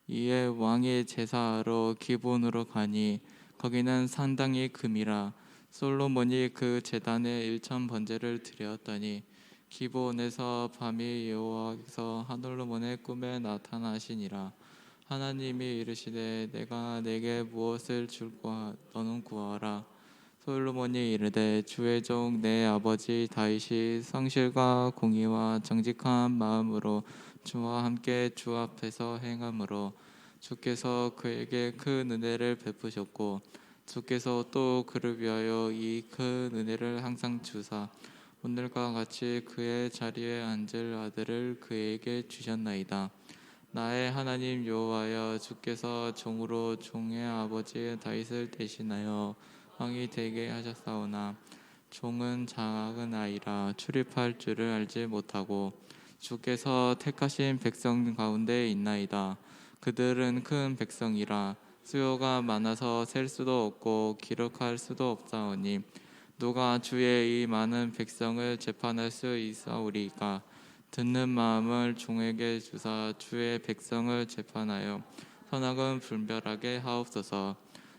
이에 왕이 제사하러 기본으로 가니 거기는 상당히 금이라. 솔로몬이 그 제단에 1,000번제를 드렸더니 기브온에서 밤이 여호와께서 솔로몬의 꿈에 나타나시니라. 하나님이 이르시되 내가 내게 무엇을 줄까 너는 구하라. 솔로몬이 이르되 주의 종 내 아버지 다윗이 성실과 공의와 정직한 마음으로 주와 함께 주 앞에서 행함으로 주께서 그에게 큰 은혜를 베푸셨고 주께서 또 그를 위하여 이 큰 은혜를 항상 주사 오늘과 같이 그의 자리에 앉을 아들을 그에게 주셨나이다. 나의 하나님 여호와여, 주께서 종으로 종의 아버지 다윗을 대신하여 왕이 되게 하셨사오나 종은 작은 아이라 출입할 줄을 알지 못하고 주께서 택하신 백성 가운데 있나이다. 그들은 큰 백성이라 수요가 많아서 셀 수도 없고 기록할 수도 없사오니 누가 주의 이 많은 백성을 재판할 수 있사오리까? 듣는 마음을 종에게 주사 주의 백성을 재판하여 선악은 분별하게 하옵소서.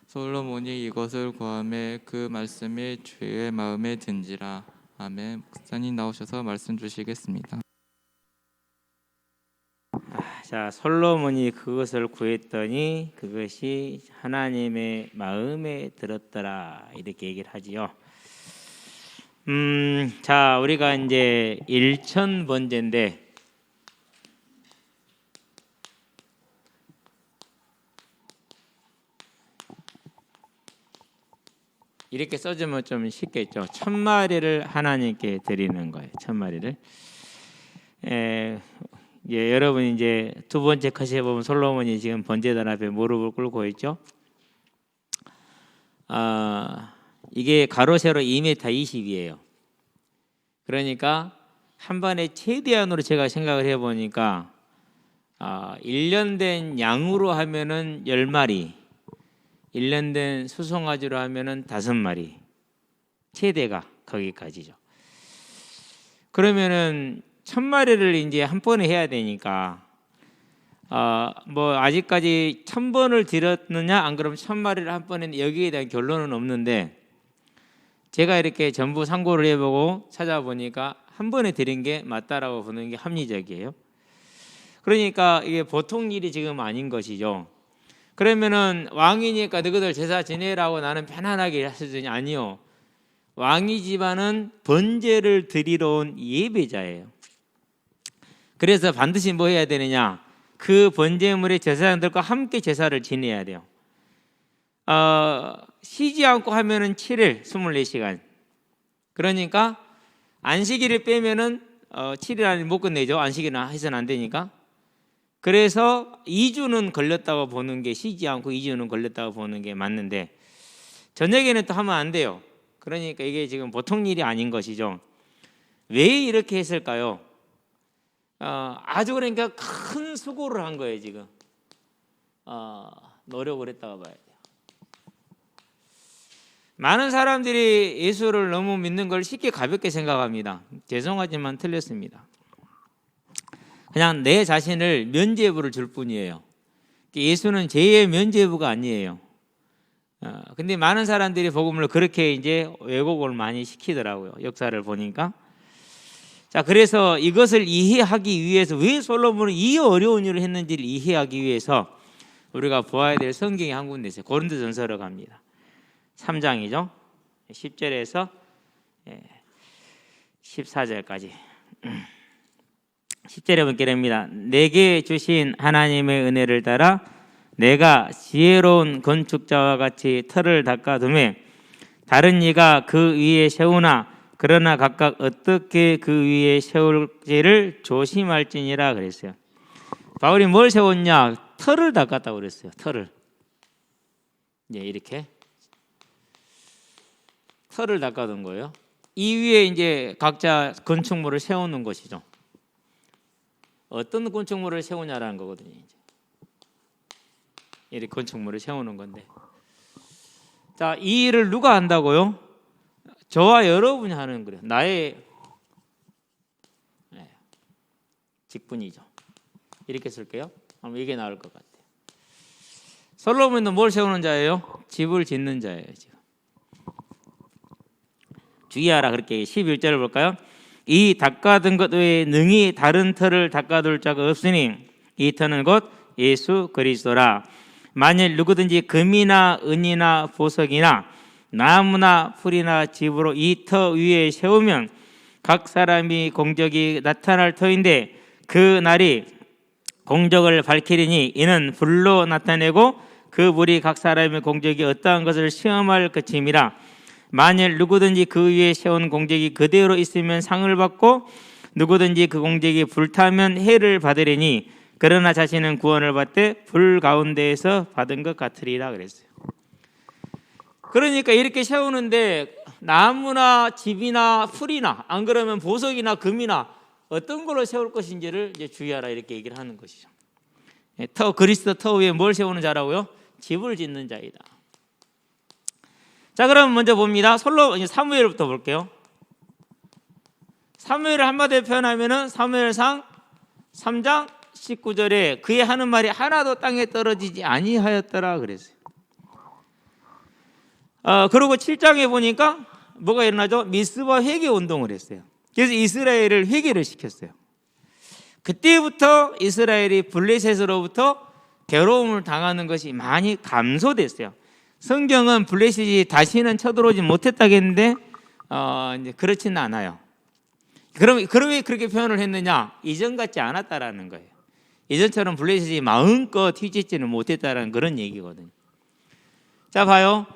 솔로몬이 이것을 구하매 그 말씀이 주의 마음에 든지라. 아멘. 목사님 나오셔서 말씀 주시겠습니다. 자, 솔로몬이 그것을 구했더니 그것이 하나님의 마음에 들었더라, 이렇게 얘기를 하지요. 자, 우리가 이제 1,000번제인데 이렇게 써주면 좀 쉽겠죠. 1,000마리를 하나님께 드리는 거예요. 1,000마리를. 여러분 이제 두 번째 컷에 보면 솔로몬이 지금 번제단 앞에 무릎을 꿇고 있죠. 이게 가로 세로 2m 20이에요. 그러니까 한 번에 최대한으로 제가 생각을 해보니까 1년 된 양으로 하면은 10마리, 1년 된 수송아지로 하면은 5마리, 최대가 거기까지죠. 그러면은 1,000마리를 이제 한 번에 해야 되니까 뭐 아직까지 1,000번을 드렸느냐 안 그러면 1,000마리를 한 번에, 여기에 대한 결론은 없는데 제가 이렇게 전부 상고를 해보고 찾아보니까 한 번에 드린 게 맞다라고 보는 게 합리적이에요. 그러니까 이게 보통 일이 지금 아닌 것이죠. 그러면은 왕이니까 너희들 제사 지내라고 나는 편안하게 하시더니 아니요. 왕이 집안은 번제를 드리러 온 예배자예요. 그래서 반드시 뭐 해야 되느냐? 그 번제물의 제사장들과 함께 제사를 지내야 돼요. 쉬지 않고 하면은 7일 24시간. 그러니까 안식일을 빼면은 7일 안에 못 끝내죠. 안식일은 해서는 안 되니까. 그래서 2주는 걸렸다고 보는 게, 쉬지 않고 2주는 걸렸다고 보는 게 맞는데 저녁에는 또 하면 안 돼요. 그러니까 이게 지금 보통 일이 아닌 것이죠. 왜 이렇게 했을까요? 아주 그러니까 큰 수고를 한 거예요. 지금 노력을 했다고 봐야 돼요. 많은 사람들이 예수를 너무 믿는 걸 쉽게 가볍게 생각합니다. 죄송하지만 틀렸습니다. 그냥 내 자신을 면죄부를 줄 뿐이에요. 예수는 죄의 면죄부가 아니에요. 근데 많은 사람들이 복음을 그렇게 이제 왜곡을 많이 시키더라고요. 역사를 보니까. 자, 그래서 이것을 이해하기 위해서, 왜 솔로몬은 이 어려운 일을 했는지를 이해하기 위해서 우리가 보아야 될 성경이 한 군데 있어요. 고린도전서로 갑니다. 3장이죠. 10절에서 14절까지. 10절에 보게 됩니다. 내게 주신 하나님의 은혜를 따라 내가 지혜로운 건축자와 같이 틀을 닦아두매 다른 이가 그 위에 세우나 그러나 각각 어떻게 그 위에 세울지를 조심할지니라 그랬어요. 바울이 뭘 세웠냐? 틀을 닦았다고 그랬어요. 틀을. 이렇게 틀을 닦아둔 거예요. 이 위에 이제 각자 건축물을 세우는 것이죠. 어떤 건축물을 세우냐라는 거거든요. 이렇게 건축물을 세우는 건데, 자, 이 일을 누가 한다고요? 저와 여러분이 하는 거예요. 나의 직분이죠. 이렇게 쓸게요. 아마 이게 나을 것 같아요. 솔로몬은 뭘 세우는 자예요? 집을 짓는 자예요. 지금. 주의하라 그렇게 11절을 볼까요? 이 닦아둔 것 외에 능히 다른 터를 닦아둘 자가 없으니 이 터는 곧 예수 그리스도라. 만일 누구든지 금이나 은이나 보석이나 나무나 풀이나 집으로 이 터 위에 세우면 각 사람이 공적이 나타날 터인데 그 날이 공적을 밝히리니 이는 불로 나타내고 그 불이 각 사람의 공적이 어떠한 것을 시험할 것임이라. 만일 누구든지 그 위에 세운 공적이 그대로 있으면 상을 받고 누구든지 그 공적이 불타면 해를 받으리니 그러나 자신은 구원을 받되 불 가운데에서 받은 것 같으리라 그랬어요. 그러니까 이렇게 세우는데 나무나 집이나 풀이나 안 그러면 보석이나 금이나 어떤 걸로 세울 것인지를 이제 주의하라 이렇게 얘기를 하는 것이죠. 그리스도 터 위에 뭘 세우는 자라고요? 집을 짓는 자이다. 자, 그럼 먼저 봅니다. 사무엘부터 볼게요. 사무엘을 한마디로 표현하면은 사무엘상 3장 19절에 그의 하는 말이 하나도 땅에 떨어지지 아니하였더라 그랬어요. 그리고 7장에 보니까 뭐가 일어나죠? 미스바 회개 운동을 했어요. 그래서 이스라엘을 회개를 시켰어요. 그때부터 이스라엘이 블레셋으로부터 괴로움을 당하는 것이 많이 감소됐어요. 성경은 블레셋이 다시는 쳐들어오지 못했다겠는데 이제 그렇지는 않아요. 그럼 왜 그렇게 표현을 했느냐? 이전 같지 않았다라는 거예요. 이전처럼 블레셋이 마음껏 휘짓지는 못했다라는 그런 얘기거든요. 자, 봐요.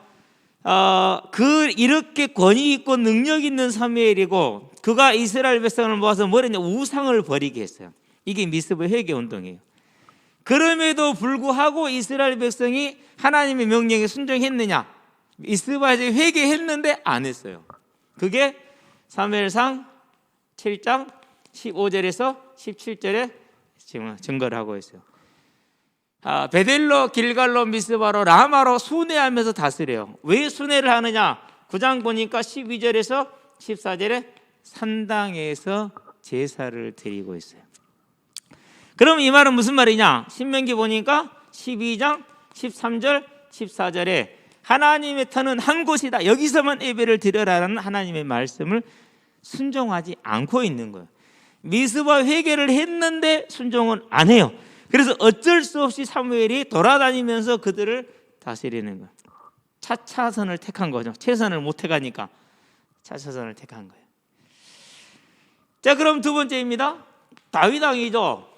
이렇게 권위 있고 능력 있는 사무엘이고 그가 이스라엘 백성을 모아서 뭘 했냐? 우상을 버리게 했어요. 이게 미스바 회개 운동이에요. 그럼에도 불구하고 이스라엘 백성이 하나님의 명령에 순종했느냐? 미스바에서 회개했는데 안 했어요. 그게 사무엘상 7장 15절에서 17절에 지금 증거를 하고 있어요. 베델로, 길갈로, 미스바로, 라마로 순회하면서 다스려요. 왜 순회를 하느냐? 9장 보니까 12절에서 14절에 산당에서 제사를 드리고 있어요. 그럼 이 말은 무슨 말이냐? 신명기 보니까 12장 13절 14절에 하나님의 터는 한 곳이다. 여기서만 예배를 드려라라는 하나님의 말씀을 순종하지 않고 있는 거예요. 미스바 회개를 했는데 순종은 안 해요. 그래서 어쩔 수 없이 사무엘이 돌아다니면서 그들을 다스리는 거예요. 차차선을 택한 거죠. 최선을 못 택하니까 차차선을 택한 거예요. 자, 그럼 두 번째입니다. 다윗 왕이죠.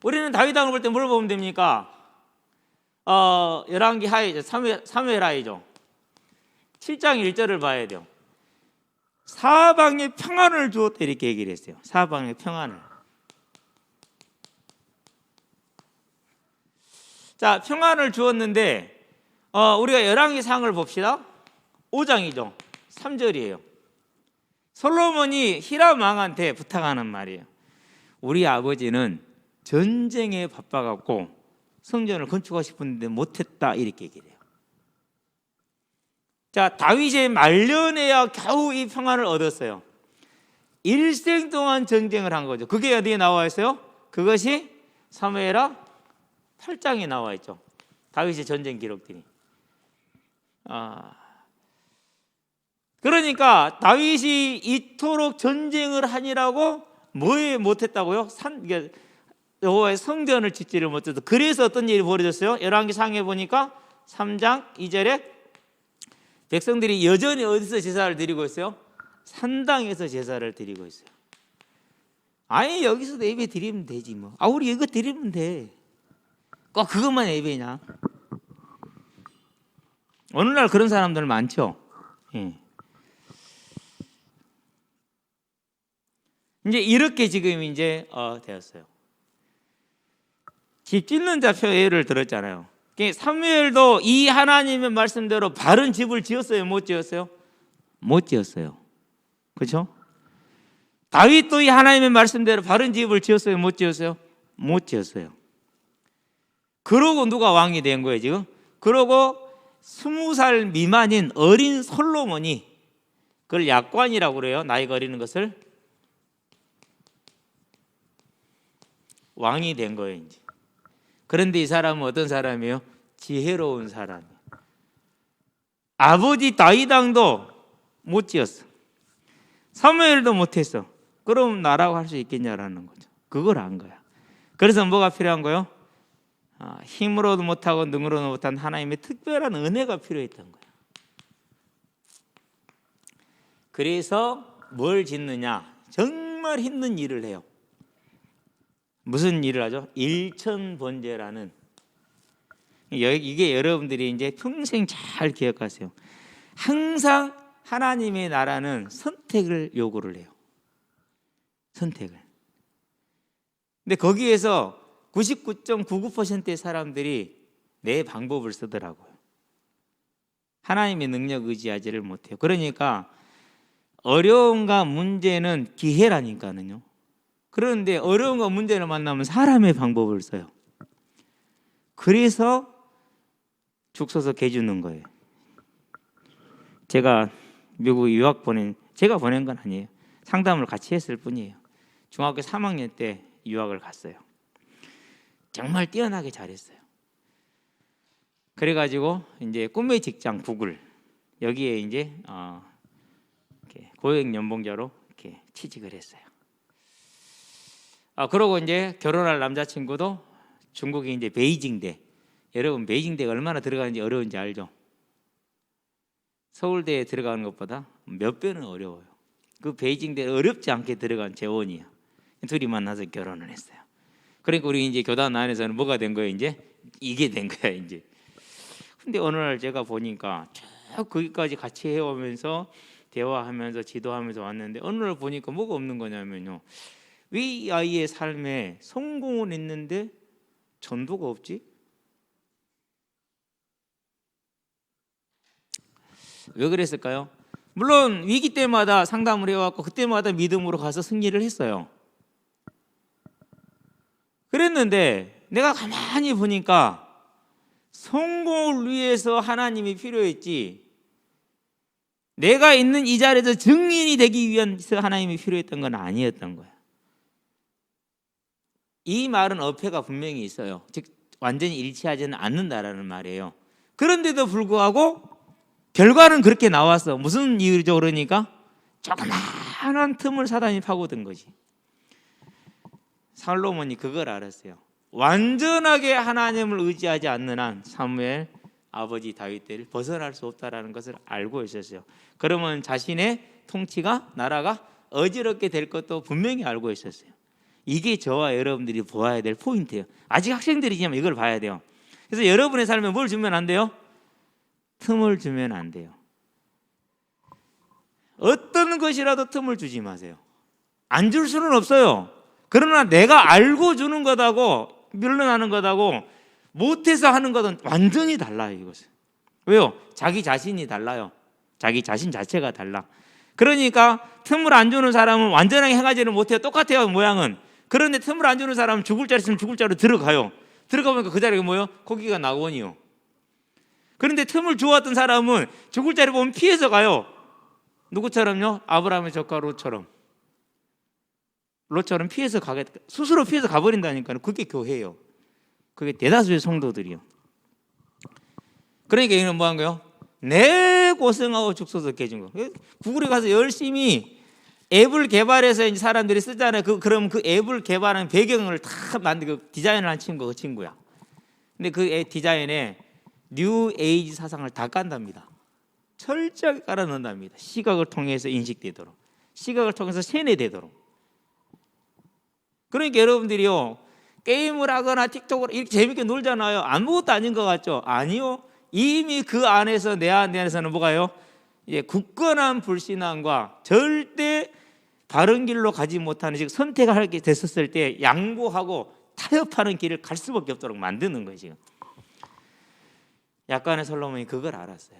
우리는 다윗 왕을 볼 때 뭘 보면 됩니까? 열왕기 하이죠. 사무엘 하이죠. 7장 1절을 봐야 돼요. 사방에 평안을 주었다 이렇게 얘기를 했어요. 사방에 평안을. 자, 평안을 주었는데 우리가 열왕기 상을 봅시다. 5장이죠. 3절이에요. 솔로몬이 히람 왕한테 부탁하는 말이에요. 우리 아버지는 전쟁에 바빠갖고 성전을 건축하고 싶은데 못했다 이렇게 얘기를 해요. 자, 다윗의 말년에야 겨우 이 평안을 얻었어요. 일생 동안 전쟁을 한 거죠. 그게 어디에 나와 있어요? 그것이 사무엘하 8장에 나와 있죠. 다윗의 전쟁 기록들이. 그러니까 다윗이 이토록 전쟁을 하니라고 뭐에 못했다고요? 여호와의 성전을 짓지를 못해서. 그래서 어떤 일이 벌어졌어요? 열왕기 상에 보니까 3장 2절에 백성들이 여전히 어디서 제사를 드리고 있어요? 산당에서 제사를 드리고 있어요. 아니 여기서도 예배 드리면 되지 뭐. 우리 이거 드리면 돼. 꼭 그것만 예배냐? 어느 날 그런 사람들 많죠. 예. 이제 이렇게 지금 이제 되었어요. 집 짓는 자 예를 들었잖아요. 사무엘도 이 하나님의 말씀대로 바른 집을 지었어요? 못 지었어요? 못 지었어요. 그렇죠? 다윗도 이 하나님의 말씀대로 바른 집을 지었어요? 못 지었어요? 못 지었어요. 그러고 누가 왕이 된 거예요 지금? 그러고 20살 미만인 어린 솔로몬이, 그걸 약관이라고 그래요. 나이가 어리는 것을. 왕이 된 거예요 이제. 그런데 이 사람은 어떤 사람이에요? 지혜로운 사람이에요. 아버지 다윗 왕도 못 지었어. 사무엘도 못했어. 그럼 나라고 할 수 있겠냐라는 거죠. 그걸 안 거야. 그래서 뭐가 필요한 거예요? 힘으로도 못하고 능으로도 못한 하나님의 특별한 은혜가 필요했던 거예요. 그래서 뭘 짓느냐? 정말 힘든 일을 해요. 무슨 일을 하죠? 일천번제라는, 이게 여러분들이 이제 평생 잘 기억하세요. 항상 하나님의 나라는 선택을 요구를 해요. 선택을. 근데 거기에서 99.99%의 사람들이 내 방법을 쓰더라고요. 하나님의 능력 의지하지를 못해요. 그러니까 어려움과 문제는 기회라니까요. 그런데 어려움과 문제를 만나면 사람의 방법을 써요. 그래서 죽 서서 개 주는 거예요. 제가 미국 유학 제가 보낸 건 아니에요. 상담을 같이 했을 뿐이에요. 중학교 3학년 때 유학을 갔어요. 정말 뛰어나게 잘했어요. 그래가지고 이제 꿈의 직장 구글, 여기에 이제 이렇게 고액 연봉자로 이렇게 취직을 했어요. 그러고 이제 결혼할 남자친구도 중국의 이제 베이징대. 여러분 베이징대가 얼마나 들어가는지 어려운지 알죠? 서울대에 들어가는 것보다 몇 배는 어려워요. 그 베이징대 어렵지 않게 들어간 재원이에요. 둘이 만나서 결혼을 했어요. 그러니까 우리 이제 교단 안에서는 뭐가 된 거예요? 이제 이게 된 거야 이제. 근데 어느 날 제가 보니까 쭉 거기까지 같이 해오면서 대화하면서 지도하면서 왔는데 어느 날 보니까 뭐가 없는 거냐면요. 왜 이 아이의 삶에 성공은 있는데 전도가 없지? 왜 그랬을까요? 물론 위기 때마다 상담을 해왔고 그때마다 믿음으로 가서 승리를 했어요. 그랬는데 내가 가만히 보니까 성공을 위해서 하나님이 필요했지, 내가 있는 이 자리에서 증인이 되기 위해서 하나님이 필요했던 건 아니었던 거야. 이 말은 어폐가 분명히 있어요. 즉 완전히 일치하지는 않는다라는 말이에요. 그런데도 불구하고 결과는 그렇게 나왔어. 무슨 이유죠? 그러니까 조그마한 틈을 사단이 파고든 거지. 살로몬이 그걸 알았어요. 완전하게 하나님을 의지하지 않는 한 사무엘 아버지 다윗 때를 벗어날 수 없다라는 것을 알고 있었어요. 그러면 자신의 통치가, 나라가 어지럽게 될 것도 분명히 알고 있었어요. 이게 저와 여러분들이 보아야 될 포인트예요. 아직 학생들이지만 이걸 봐야 돼요. 그래서 여러분의 삶에 뭘 주면 안 돼요? 틈을 주면 안 돼요. 어떤 것이라도 틈을 주지 마세요. 안 줄 수는 없어요. 그러나 내가 알고 주는 것하고 밀려나는 것하고 못해서 하는 것은 완전히 달라요. 이것은. 왜요? 자기 자신이 달라요. 자기 자신 자체가 달라. 그러니까 틈을 안 주는 사람은 완전하게 해가지는 못해요. 똑같아요, 모양은. 그런데 틈을 안 주는 사람은 죽을 자리 있으면 죽을 자리로 들어가요. 들어가보니까 그 자리가 뭐예요? 거기가 낙원이요. 그런데 틈을 주었던 사람은 죽을 자리 보면 피해서 가요. 누구처럼요? 아브라함의 조카 롯처럼. 롯처럼 피해서 스스로 피해서 가버린다니까요. 그게 교회예요. 그게 대다수의 성도들이요. 그러니까 이는 뭐 한 거예요? 내 고생하고 죽 서서 깨진 거. 구글에 가서 열심히 앱을 개발해서 이제 사람들이 쓰잖아요. 그럼 그 앱을 개발한 배경을 다 만들고 디자인을 한 친구가 그 친구야. 근데 그 앱 디자인에 뉴 에이지 사상을 다 깐답니다. 철저하게 깔아 넣는답니다. 시각을 통해서 인식되도록, 시각을 통해서 세뇌되도록. 그러니까 여러분들이요, 게임을 하거나 틱톡을 이렇게 재밌게 놀잖아요. 아무것도 아닌 것 같죠? 아니요. 이미 그 안에서 내 안에서는 뭐가요? 이제 굳건한 불신앙과 절대 바른 길로 가지 못하는, 즉 선택하게 됐었을 때 양보하고 타협하는 길을 갈 수밖에 없도록 만드는 거예요. 지금 약간의 솔로몬이 그걸 알았어요.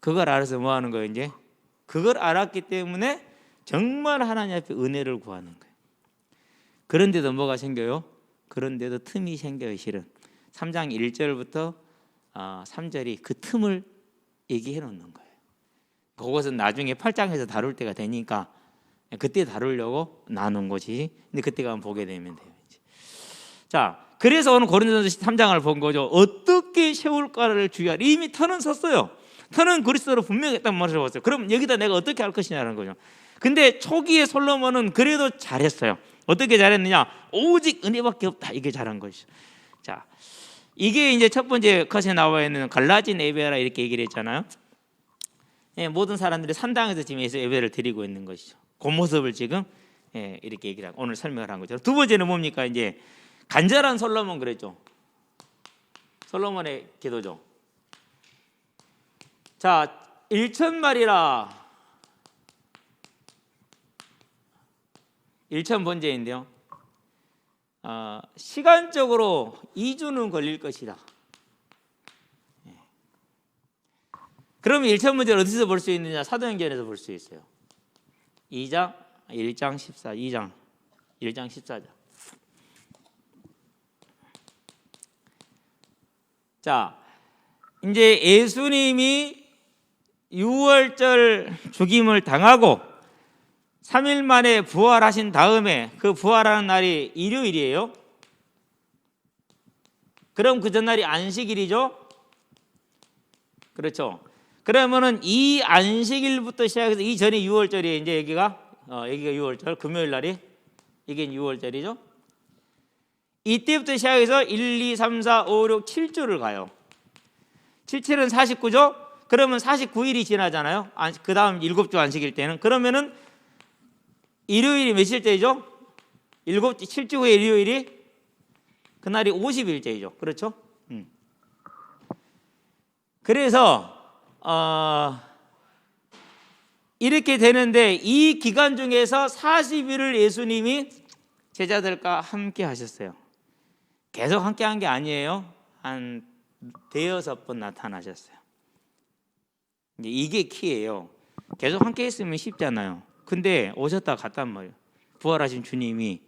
그걸 알아서 뭐 하는 거예요? 이제 그걸 알았기 때문에 정말 하나님 앞에 은혜를 구하는 거예요. 그런데도 뭐가 생겨요? 그런데도 틈이 생겨요. 실은 3장 1절부터 3절이 그 틈을 얘기해 놓는 거예요. 그것은 나중에 8장에서 다룰 때가 되니까 그때 다루려고 나눈 거지. 근데 그때 가면 보게 되면 돼요. 이제. 자, 그래서 오늘 고린도전서 3장을 본 거죠. 어떻게 세울까를 주의하라. 이미 터는 섰어요. 터는 그리스도로 분명히 했다는 말을 봤어요. 그럼 여기다 내가 어떻게 할 것이냐는 거죠. 근데 초기에 솔로몬은 그래도 잘했어요. 어떻게 잘했느냐? 오직 은혜밖에 없다. 이게 잘한 것이죠. 자, 이게 이제 첫 번째 컷에 나와 있는 갈라진 예배라 이렇게 얘기를 했잖아요. 예, 모든 사람들이 산당에서 지금 예배를 드리고 있는 것이죠. 그 모습을 지금 이렇게 얘기를 하고 오늘 설명을 한 거죠. 두 번째는 뭡니까? 이제 간절한 솔로몬 그랬죠. 솔로몬의 기도죠. 자, 1,000마리라 1,000번제인데요. 시간적으로 2주는 걸릴 것이다. 그러면 1,000번제를 어디서 볼 수 있느냐? 사도행전에서 볼 수 있어요. 1장 14, 1장 14장. 자, 이제 예수님이 6월절 죽임을 당하고 3일 만에 부활하신 다음에 그 부활하는 날이 일요일이에요. 그럼 그 전날이 안식일이죠. 그렇죠. 그러면은 이 안식일부터 시작해서 이 전이 6월절이에요. 이제 여기가 6월절 금요일 날이 이게 6월절이죠. 이때부터 시작해서 1, 2, 3, 4, 5, 6, 7주를 가요. 77은 49죠. 그러면 49일이 지나잖아요. 그 다음 7주 안식일 때는. 그러면은 일요일이 며칠째이죠? 7주 후에 일요일이 그날이 50일째이죠. 그렇죠? 그래서 이렇게 되는데 이 기간 중에서 40일을 예수님이 제자들과 함께 하셨어요. 계속 함께 한 게 아니에요. 한 대여섯 번 나타나셨어요. 이게 키예요. 계속 함께 했으면 쉽잖아요. 근데 오셨다 갔단 말이에요. 부활하신 주님이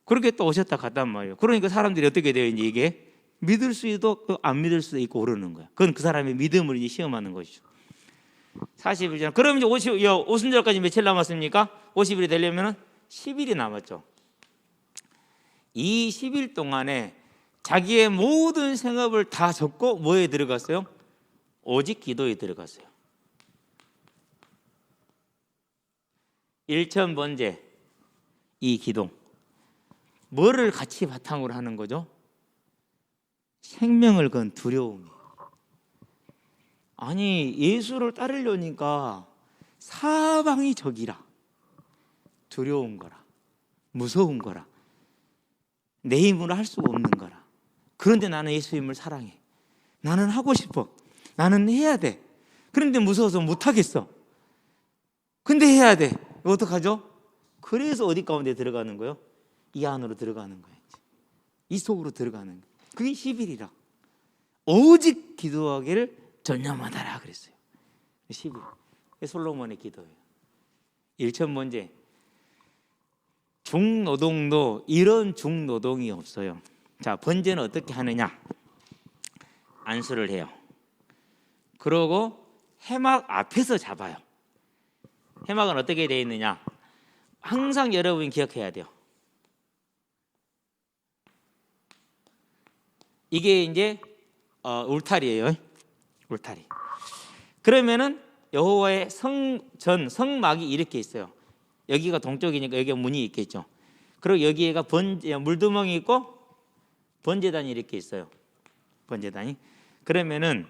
그렇게 또 오셨다 갔단 말이에요. 그러니까 사람들이 어떻게 돼요? 이제 이게 믿을 수도 있고 안 믿을 수도 있고 오르는 거야. 그건 그 사람의 믿음을 이제 시험하는 것이죠. 40일 전. 그럼 이제 오순절까지 며칠 남았습니까? 50일이 되려면 10일이 남았죠. 이 10일 동안에 자기의 모든 생업을 다 접고 뭐에 들어갔어요? 오직 기도에 들어갔어요. 1,000번제 이 기도. 뭐를 같이 바탕으로 하는 거죠? 생명을 건 두려움이에요. 아니 예수를 따르려니까 사방이 적이라. 두려운 거라. 무서운 거라. 내 힘으로 할 수가 없는 거라. 그런데 나는 예수님을 사랑해. 나는 하고 싶어. 나는 해야 돼. 그런데 무서워서 못하겠어. 근데 해야 돼. 어떡하죠? 그래서 어디 가운데 들어가는 거예요? 이 안으로 들어가는 거예요. 이 속으로 들어가는 거예요. 그게 10일이라. 오직 기도하기를 전념하다라 그랬어요. 10일. 솔로몬의 기도예요. 1,000번제. 중노동도 이런 중노동이 없어요. 자, 번제는 어떻게 하느냐? 안수를 해요. 그러고 해막 앞에서 잡아요. 해막은 어떻게 되어 있느냐? 항상 여러분이 기억해야 돼요. 이게 이제 울타리예요. 울타리. 그러면은 여호와의 성막이 이렇게 있어요. 여기가 동쪽이니까 여기가 문이 있겠죠. 그리고 여기가 물두멍이 있고 번제단이 이렇게 있어요. 번제단이. 그러면은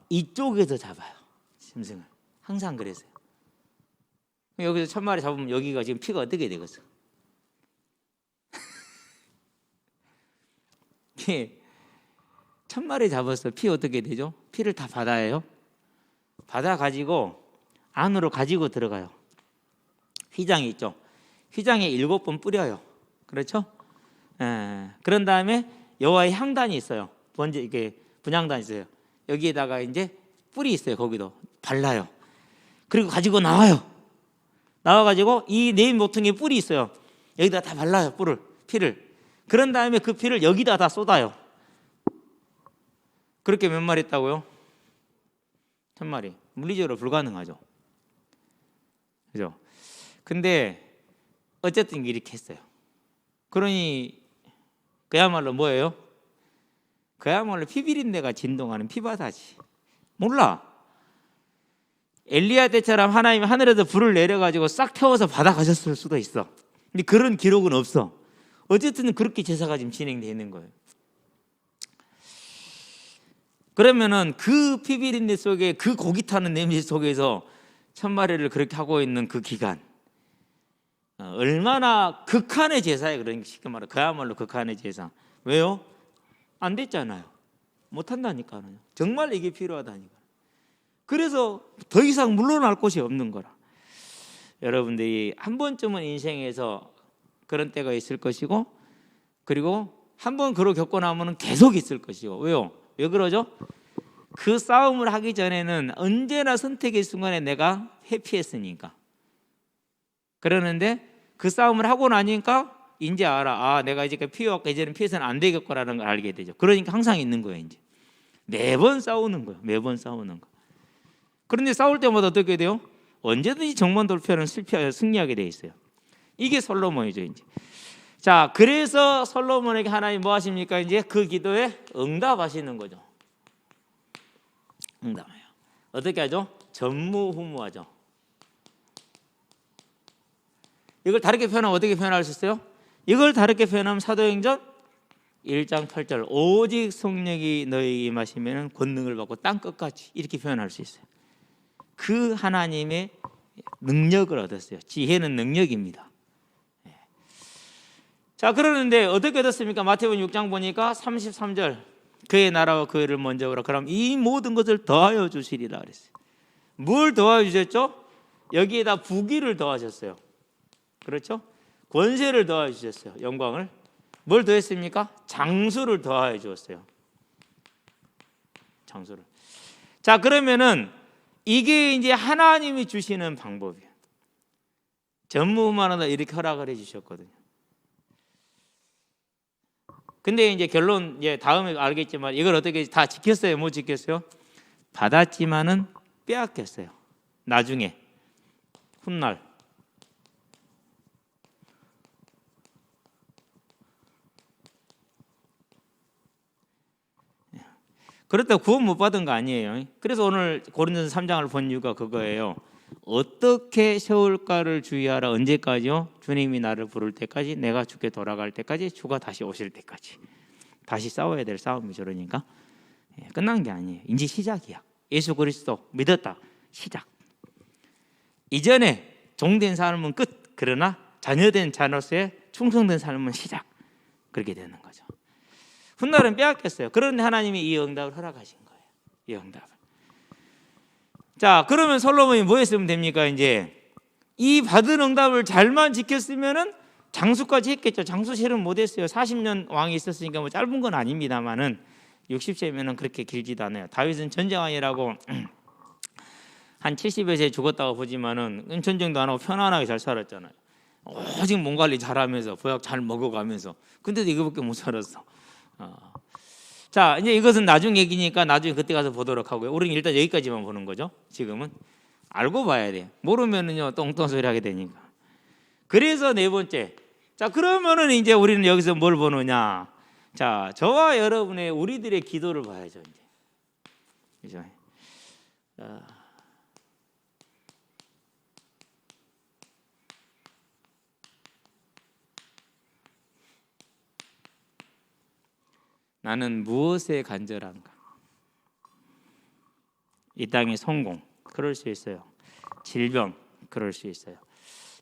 이쪽에서 잡아요. 짐승을. 항상 그랬어요. 여기서 1,000마리 잡으면 여기가 지금 피가 어떻게 되겠어? 1,000마리 잡았어. 피 어떻게 되죠? 피를 다 받아요. 받아 가지고 안으로 가지고 들어가요. 휘장이 있죠. 휘장에 7번 뿌려요. 그렇죠? 그런 다음에 여호와의 향단이 있어요. 이게 분향단이 있어요. 여기에다가 이제 뿔이 있어요. 거기도 발라요. 그리고 가지고 나와요. 나와가지고 이 네 모퉁이에 뿔이 있어요. 여기다 다 발라요. 피를. 그런 다음에 그 피를 여기다 다 쏟아요. 그렇게 몇 마리 했다고요? 1,000마리. 물리적으로 불가능하죠. 그죠? 근데 어쨌든 이렇게 했어요. 그러니 그야말로 뭐예요? 그야말로 피비린내가 진동하는 피바다지. 몰라. 엘리야 때처럼 하나님이 하늘에서 불을 내려가지고 싹 태워서 받아가셨을 수도 있어. 근데 그런 기록은 없어. 어쨌든 그렇게 제사가 지금 진행되어 있는 거예요. 그러면은 그 피비린내 속에 그 고기 타는 냄새 속에서 천마리를 그렇게 하고 있는 그 기간, 얼마나 극한의 제사예요. 그러니까 쉽게 말해 그야말로 극한의 제사. 왜요? 안 됐잖아요. 못 한다니까요. 정말 이게 필요하다니까. 그래서 더 이상 물러날 곳이 없는 거라. 여러분들이 한 번쯤은 인생에서 그런 때가 있을 것이고, 그리고 한 번 그걸 겪고 나면은 계속 있을 것이고. 왜요? 왜 그러죠? 그 싸움을 하기 전에는 언제나 선택의 순간에 내가 회피했으니까. 그러는데 그 싸움을 하고 나니까 이제 알아. 아, 내가 이제 피해왔고 이제는 피해서는 안 되겠구나라는 걸 알게 되죠. 그러니까 항상 있는 거예요. 이제 매번 싸우는 거예요. 매번 싸우는 거. 그런데 싸울 때마다 어떻게 돼요? 언제든지 정면 돌파는 승리하게 돼 있어요. 이게 솔로몬이죠. 이제. 자, 그래서 솔로몬에게 하나님 뭐 하십니까? 이제 그 기도에 응답하시는 거죠. 응답해요. 어떻게 하죠? 전무후무하죠. 이걸 다르게 표현하면 어떻게 표현할 수 있어요? 이걸 다르게 표현하면 사도행전 1장 8절 오직 성령이 너희에게 임하시면 권능을 받고 땅 끝까지 이렇게 표현할 수 있어요. 그 하나님의 능력을 얻었어요. 지혜는 능력입니다. 자, 그러는데 어떻게 얻었습니까? 마태복음 6장 보니까 33절 그의 나라와 그 의를 먼저 오라. 그럼 이 모든 것을 더하여 주시리라 그랬어요. 뭘 더하여 주셨죠? 여기에다 부귀를 더하셨어요. 그렇죠? 권세를 더하여 주셨어요. 영광을. 뭘 더했습니까? 장수를 더하여 주었어요. 장수를. 자, 그러면은 이게 이제 하나님이 주시는 방법이에요. 전무후무하다 이렇게 허락을 해 주셨거든요. 근데 이제 결론 이제 다음에 알겠지만 이걸 어떻게 다 지켰어요? 못 지켰어요? 받았지만은 빼앗겼어요. 나중에 훗날. 그렇다고 구원 못 받은 거 아니에요. 그래서 오늘 고린도서 3장을 본 이유가 그거예요. 어떻게 세울까를 주의하라. 언제까지요? 주님이 나를 부를 때까지, 내가 죽게 돌아갈 때까지, 주가 다시 오실 때까지. 다시 싸워야 될 싸움이죠. 그러니까 끝난 게 아니에요. 이제 시작이야. 예수 그리스도 믿었다. 시작. 이전에 종된 삶은 끝. 그러나 자녀된 자녀로서의 충성된 삶은 시작. 그렇게 되는 거죠. 훗날은 빼앗겼어요. 그런데 하나님이 이 응답을 허락하신 거예요. 이 응답을. 자, 그러면 솔로몬이 뭐 했으면 됩니까? 이제 이 받은 응답을 잘만 지켰으면은 장수까지 했겠죠. 장수 실은 못 했어요. 40년 왕이 있었으니까 뭐 짧은 건 아닙니다만은 60세면은 그렇게 길지도 않아요. 다윗은 전쟁왕이라고 한 70여 세 죽었다고 보지만은 전쟁도 안 하고 편안하게 잘 살았잖아요. 오직 몸 관리 잘하면서 보약 잘 먹어가면서. 근데도 이거밖에 못 살았어. 자, 이제 이것은 나중 얘기니까 나중에 그때 가서 보도록 하고요. 우리는 일단 여기까지만 보는 거죠. 지금은 알고 봐야 돼요. 모르면은요 똥똥 소리 하게 되니까. 그래서 네 번째. 자, 그러면은 이제 우리는 여기서 뭘 보느냐? 자, 저와 여러분의 우리들의 기도를 봐야죠. 이제 그죠? 나는 무엇에 간절한가? 이 땅의 성공, 그럴 수 있어요. 질병, 그럴 수 있어요.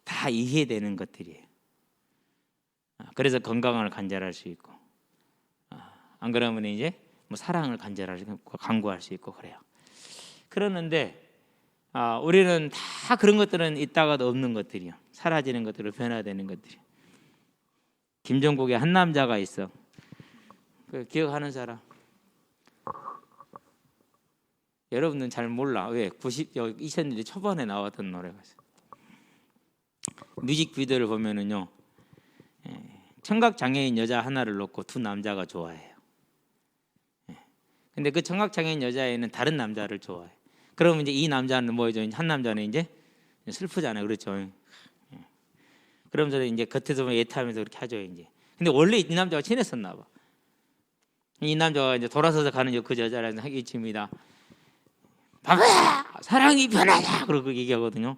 다 이해되는 것들이에요. 그래서 건강을 간절할 수 있고, 안 그러면 이제 뭐 사랑을 간절할 수 있고, 간구할 수 있고 그래요. 그러는데 우리는 다 그런 것들은 있다가도 없는 것들이요. 사라지는 것들로 변화되는 것들이요. 김종국에 한 남자가 있어. 그 기억하는 사람? 여러분은 잘 몰라. 왜? 2000년대 초반에 나왔던 노래가 있어요. 뮤직비디오를 보면은요, 청각 장애인 여자 하나를 놓고 두 남자가 좋아해요. 근데 그 청각 장애인 여자애는 다른 남자를 좋아해. 그러면 이제 이 남자는 뭐죠? 한 남자는 이제 슬프잖아요, 그렇죠? 그러면서 이제 겉에서 보면 애타하면서 그렇게 하죠, 이제. 근데 원래 이 남자가 친했었나 봐. 이 남자가 이제 돌아서서 가는 그 여자랑 이쯤이다. 바보야, 사랑이 변하냐? 그러고 얘기하거든요.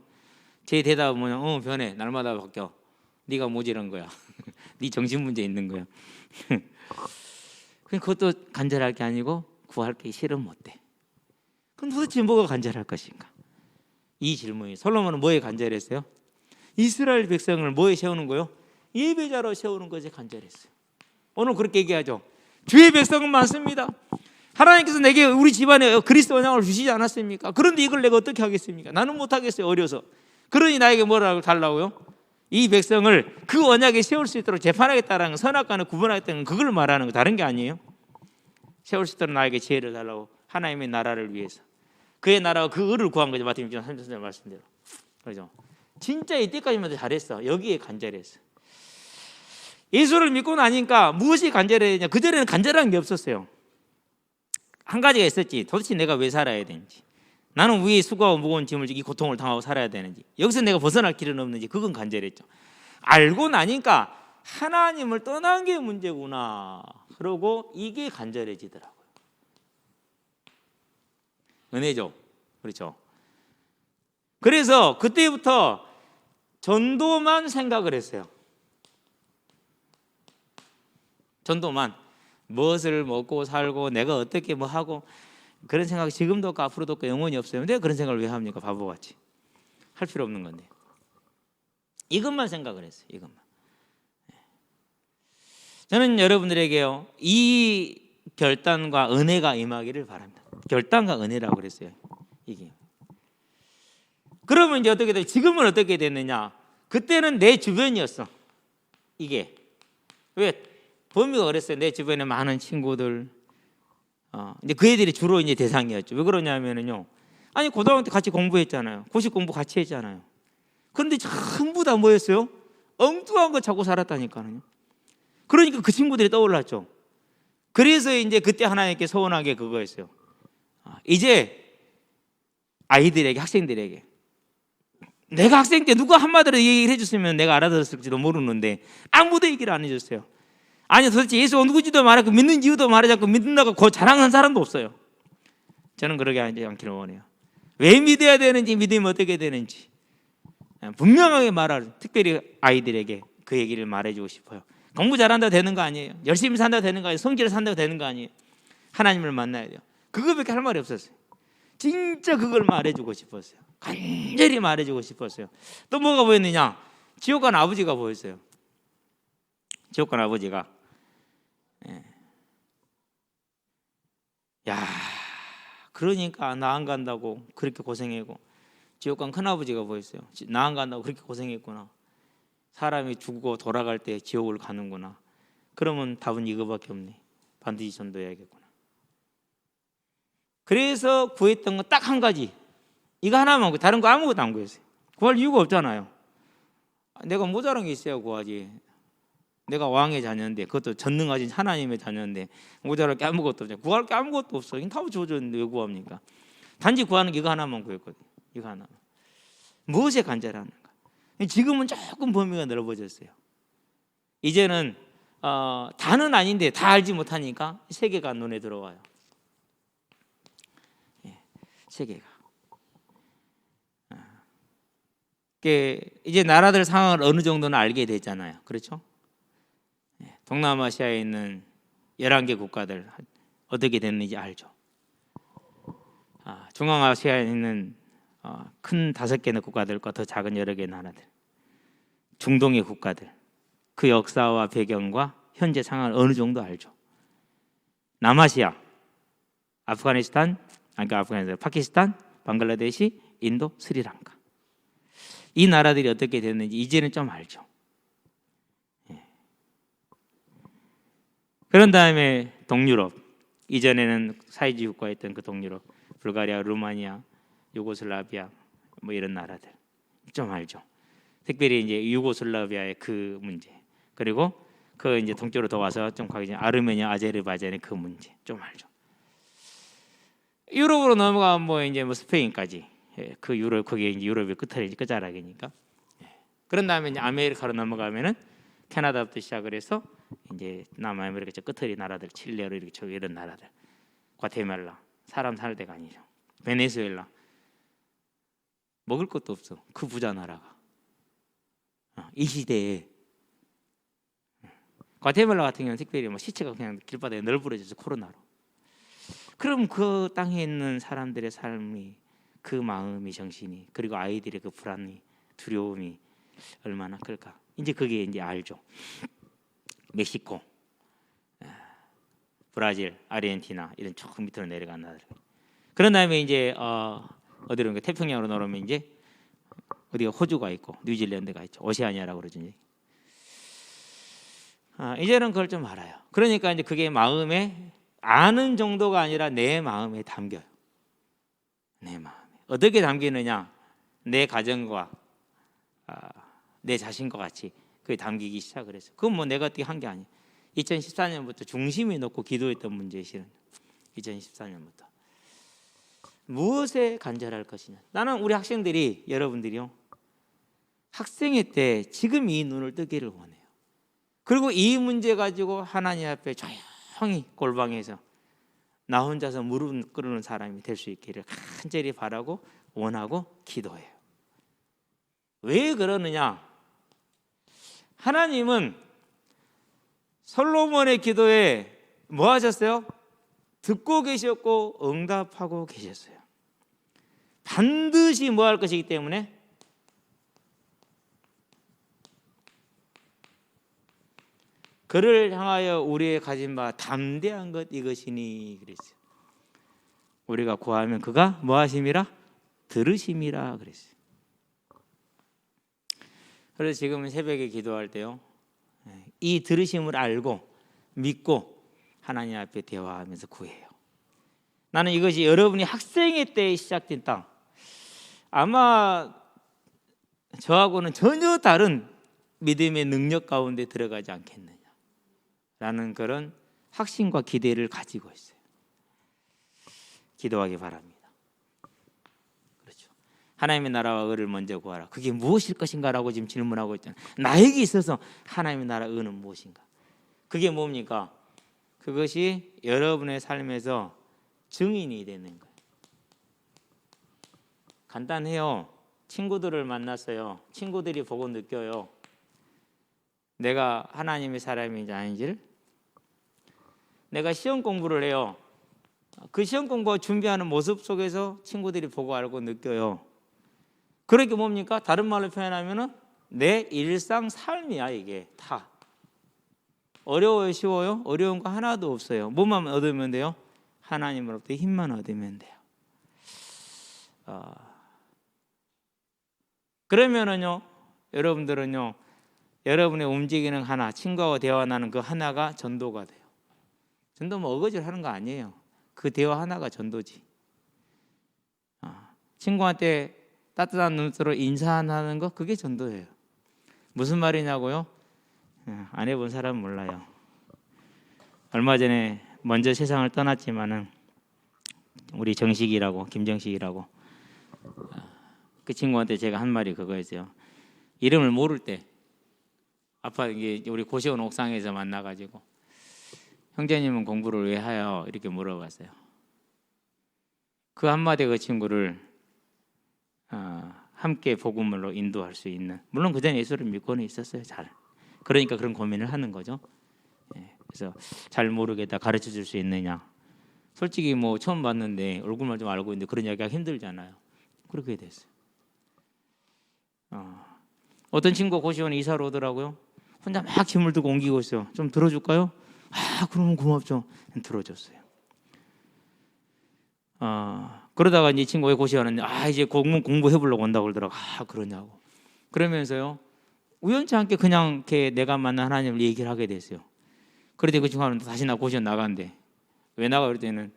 제 대답은 뭐냐? 변해. 날마다 바뀌어. 네가 모질한 거야. 네 정신 문제 있는 거야. 그것도 간절할 게 아니고 구할 게 싫으면 어때? 그럼 도대체 뭐가 간절할 것인가? 이 질문이 솔로몬은 뭐에 간절했어요? 이스라엘 백성을 뭐에 세우는 거요? 예배자로 세우는 것에 간절했어요. 오늘 그렇게 얘기하죠. 주의 백성은 많습니다. 하나님께서 내게 우리 집안에 그리스도 언약을 주시지 않았습니까? 그런데 이걸 내가 어떻게 하겠습니까? 나는 못하겠어요. 어려서. 그러니 나에게 뭐라고 달라고요? 이 백성을 그 언약에 세울 수 있도록 재판하겠다는 선악과는 구분하겠다는 그걸 말하는 거 다른 게 아니에요. 세울 수 있도록 나에게 지혜를 달라고 하나님의 나라를 위해서 그의 나라와 그 의를 구한 거죠. 마태복음 3절 말씀대로. 그렇죠? 진짜 이때까지만 잘했어. 여기에 간절했어. 예수를 믿고 나니까 무엇이 간절했냐? 그전에는 간절한 게 없었어요. 한 가지가 있었지. 도대체 내가 왜 살아야 되는지, 나는 왜 수고하고 무거운 짐을 지고 이 고통을 당하고 살아야 되는지, 여기서 내가 벗어날 길은 없는지, 그건 간절했죠. 알고 나니까 하나님을 떠난 게 문제구나. 그러고 이게 간절해지더라고요. 은혜죠. 그렇죠. 그래서 그때부터 전도만 생각을 했어요. 전도만. 무엇을 먹고 살고 내가 어떻게 뭐 하고 그런 생각이 지금도 없고 앞으로도 없고 영원히 없어요. 내가 그런 생각을 왜 합니까? 바보같이. 할 필요 없는 건데. 이것만 생각을 했어요. 이것만. 저는 여러분들에게요, 이 결단과 은혜가 임하기를 바랍니다. 결단과 은혜라고 그랬어요. 이게. 그러면 이제 어떻게 돼? 지금은 어떻게 됐느냐? 그때는 내 주변이었어. 이게. 왜? 범위가 그랬어요. 내 주변에 많은 친구들, 이제 그 애들이 주로 이제 대상이었죠. 왜 그러냐면은요, 아니 고등학교 때 같이 공부했잖아요. 고시 공부 같이 했잖아요. 그런데 전부 다 뭐였어요? 엉뚱한 거 찾고 살았다니까요. 그러니까 그 친구들이 떠올랐죠. 그래서 이제 그때 하나님께 서원한 게 그거였어요. 이제 아이들에게, 학생들에게, 내가 학생 때 누가 한마디로 얘기를 해줬으면 내가 알아들었을지도 모르는데 아무도 얘기를 안 해줬어요. 아니 도대체 예수가 누구지도 말하고 믿는 이유도 말하지 않고 믿는다고 그 자랑하는 사람도 없어요. 저는 그러게 하지 않기를 원해요. 왜 믿어야 되는지, 믿으면 어떻게 되는지 분명하게 말할, 특별히 아이들에게 그 얘기를 말해주고 싶어요. 공부 잘한다고 되는 거 아니에요. 열심히 산다고 되는 거 아니에요. 성질을 산다고 되는 거 아니에요. 하나님을 만나야 돼요. 그거밖에 할 말이 없었어요. 진짜 그걸 말해주고 싶었어요. 간절히 말해주고 싶었어요. 또 뭐가 보였느냐? 지옥 간 아버지가 보였어요. 지옥 간 아버지가, 야, 그러니까 나 안 간다고 그렇게 고생했고, 지옥 간 큰아버지가 보였어요. 나 안 간다고 그렇게 고생했구나. 사람이 죽고 돌아갈 때 지옥을 가는구나. 그러면 답은 이거밖에 없네. 반드시 전도해야겠구나. 그래서 구했던 건 딱 한 가지. 이거 하나만, 다른 거 아무것도 안 구했어요. 구할 이유가 없잖아요. 내가 모자란 게 있어야 구하지. 내가 왕의 자녀인데, 그것도 전능하신 하나님의 자녀인데 모자랄 게 아무것도 없잖아요. 구할 게 아무것도 없어. 이건 다 주어졌는데 왜 구합니까? 단지 구하는 게 이거 하나만 구했거든요. 이거 하나만. 무엇에 간절하는가? 지금은 조금 범위가 넓어졌어요. 이제는 다는 아닌데 다 알지 못하니까 세계가 눈에 들어와요. 세계가. 이제 나라들 상황을 어느 정도는 알게 됐잖아요. 그렇죠? 동남아시아에 있는 11개 국가들 어떻게 됐는지 알죠. 중앙아시아에 있는 큰 5개의 국가들과 더 작은 여러 개의 나라들, 중동의 국가들, 그 역사와 배경과 현재 상황을 어느 정도 알죠. 남아시아, 파키스탄, 방글라데시, 인도, 스리랑카, 이 나라들이 어떻게 됐는지 이제는 좀 알죠. 그런 다음에 동유럽, 이전에는 사회주의 국가였던 그 동유럽, 불가리아, 루마니아, 유고슬라비아, 뭐 이런 나라들 좀 알죠. 특별히 이제 유고슬라비아의 그 문제, 그리고 그 이제 동쪽으로 더 와서 좀 가기 전에 아르메니아, 아제르바이잔의 그 문제 좀 알죠. 유럽으로 넘어가면 뭐 이제 뭐 스페인까지, 그 유럽, 그게 이제 유럽의 끝자락이니까. 그런 다음에 이제 아메리카로 넘어가면은 캐나다부터 시작을 해서 이제 남아메리카 저 끝터리 나라들, 칠레로 이렇게 저 이런 나라들, 과테말라 사람 살 데가 아니죠. 베네수엘라 먹을 것도 없어. 그 부자 나라가 이 시대에 과테말라 같은 경우는 특별히 뭐 시체가 그냥 길바닥에 널브러져서 코로나로. 그럼 그 땅에 있는 사람들의 삶이 그 마음이 정신이 그리고 아이들의 그 불안이 두려움이 얼마나 클까. 이제 그게 이제 알죠. 멕시코, 브라질, 아르헨티나 이런 조금 밑으로 내려간 나라들. 그런 다음에 이제 어디로 태평양으로 넘어오면 이제 어디가 호주가 있고 뉴질랜드가 있죠. 오세아니아라고 그러죠. 이제는 그걸 좀 알아요. 그러니까 이제 그게 마음에 아는 정도가 아니라 내 마음에 담겨요. 내 마음에 어떻게 담기느냐? 내 가정과 내 자신과 같이 그게 담기기 시작을 했어요. 그건 뭐 내가 어떻게 한 게 아니에요. 2014년부터 중심이 놓고 기도했던 문제에 실은 2014년부터 무엇에 간절할 것이냐. 나는 우리 학생들이 여러분들이요 학생회 때 지금 이 눈을 뜨기를 원해요. 그리고 이 문제 가지고 하나님 앞에 조용히 골방에서 나 혼자서 무릎 꿇는 사람이 될 수 있기를 간절히 바라고 원하고 기도해요. 왜 그러느냐? 하나님은 솔로몬의 기도에 뭐 하셨어요? 듣고 계셨고 응답하고 계셨어요. 반드시 뭐 할 것이기 때문에 그를 향하여 우리의 가진 바 담대한 것 이것이니 그랬어요. 우리가 구하면 그가 뭐 하심이라? 들으심이라 그랬어요. 그래서 지금은 새벽에 기도할 때요 이 들으심을 알고 믿고 하나님 앞에 대화하면서 구해요. 나는 이것이 여러분이 학생회 때 시작된 땅 아마 저하고는 전혀 다른 믿음의 능력 가운데 들어가지 않겠느냐 라는 그런 확신과 기대를 가지고 있어요. 기도하기 바랍니다. 그렇죠. 하나님의 나라와 의를 먼저 구하라. 그게 무엇일 것인가라고 지금 질문하고 있잖아요. 나에게 있어서 하나님의 나라 의는 무엇인가? 그게 뭡니까? 그것이 여러분의 삶에서 증인이 되는 거예요. 간단해요. 친구들을 만났어요. 친구들이 보고 느껴요. 내가 하나님의 사람인지 아닌지를. 내가 시험 공부를 해요. 그 시험 공부 준비하는 모습 속에서 친구들이 보고 알고 느껴요. 그러니까 뭡니까? 다른 말로 표현하면은 내 일상 삶이야. 이게 다 어려워요, 쉬워요? 어려운 거 하나도 없어요. 뭐만 얻으면 돼요? 하나님으로부터 힘만 얻으면 돼요. 그러면은요, 여러분들은요, 여러분의 움직이는 하나, 친구와 대화하는 그 하나가 전도가 돼요. 전도 뭐 어거지를 하는 거 아니에요. 그 대화 하나가 전도지. 친구한테 따뜻한 눈으로 인사하는 거 그게 전도예요. 무슨 말이냐고요? 안 해본 사람은 몰라요. 얼마 전에 먼저 세상을 떠났지만은 우리 정식이라고 김정식이라고 그 친구한테 제가 한 말이 그거였어요. 이름을 모를 때 아빠 이게 우리 고시원 옥상에서 만나가지고 형제님은 공부를 왜 해요? 이렇게 물어봤어요. 그 한마디 그 친구를 함께 복음으로 인도할 수 있는 물론 그전에 예수를 믿고는 있었어요. 잘 그러니까 그런 고민을 하는 거죠. 그래서 잘 모르겠다 가르쳐 줄 수 있느냐. 솔직히 뭐 처음 봤는데 얼굴만 좀 알고 있는데 그런 이야기가 힘들잖아요. 그렇게 됐어요. 어떤 친구가 고시원에 이사를 오더라고요. 혼자 막 짐을 들고 옮기고 있어요. 좀 들어줄까요? 그러면 고맙죠. 들어줬어요. 그러다가 이제 친구가 고시원에 이제 공부해보려고 온다고 그러더라고. 그러냐고. 그러면서요 우연치 않게 그냥 이렇게 내가 만난 하나님을 얘기를 하게 됐어요. 그런데 그 친구는 다시 나 고시원 나간대. 왜 나가? 그럴 때는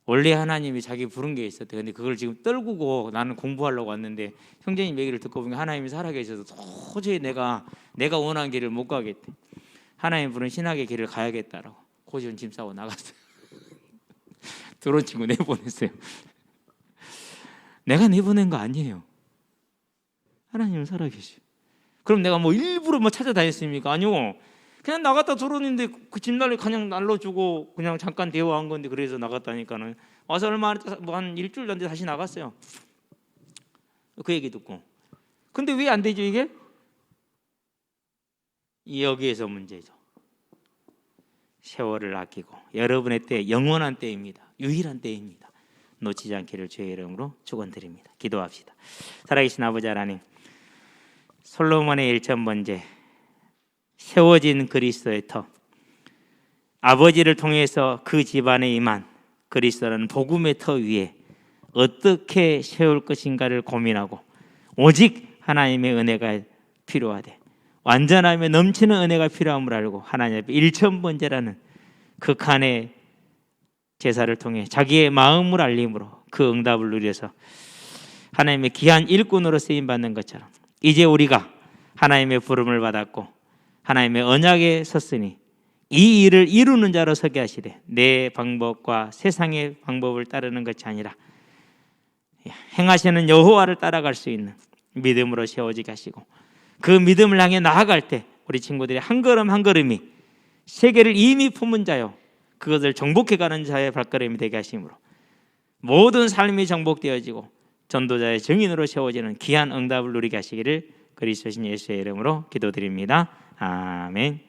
원래 하나님이 자기 부른 게 있었대. 근데 그걸 지금 떨구고 나는 공부하려고 왔는데 형제님 얘기를 듣고 보니까 하나님이 살아계셔서 도저히 내가 원하는 길을 못 가겠대. 하나님 부른 신학의 길을 가야겠다라고 고시원 짐 싸고 나갔어요. 들어온 친구 내보냈어요. 내가 내보낸 거 아니에요. 하나님은 살아계셔. 그럼 내가 뭐 일부러 뭐 찾아다녔습니까? 아니요. 그냥 나갔다 들어오는데 그 집날에 그냥 날려주고 그냥 잠깐 대화한 건데 그래서 나갔다니까는 와서 얼마 뭐한 일주일 전에 다시 나갔어요. 그 얘기 듣고. 근데 왜 안 되죠 이게? 여기에서 문제죠. 세월을 아끼고 여러분의 때 영원한 때입니다. 유일한 때입니다. 놓치지 않기를 주의 이름으로 축원드립니다. 기도합시다. 살아계신 아버지 하나님, 솔로몬의 1,000번제 세워진 그리스도의 터, 아버지를 통해서 그 집안에 임한 그리스도라는 복음의 터 위에 어떻게 세울 것인가를 고민하고 오직 하나님의 은혜가 필요하되 완전하며 넘치는 은혜가 필요함을 알고 하나님 앞에 1,000번제라는 극한의 제사를 통해 자기의 마음을 알림으로 그 응답을 누려서 하나님의 귀한 일꾼으로 쓰임받는 것처럼 이제 우리가 하나님의 부름을 받았고 하나님의 언약에 섰으니 이 일을 이루는 자로 서게 하시되 내 방법과 세상의 방법을 따르는 것이 아니라 행하시는 여호와를 따라갈 수 있는 믿음으로 세워지게 하시고 그 믿음을 향해 나아갈 때 우리 친구들이 한 걸음 한 걸음이 세계를 이미 품은 자요 그것을 정복해가는 자의 발걸음이 되게 하심으로 모든 삶이 정복되어지고 전도자의 증인으로 세워지는 귀한 응답을 누리게 하시기를 그리스도신 예수의 이름으로 기도드립니다. 아멘.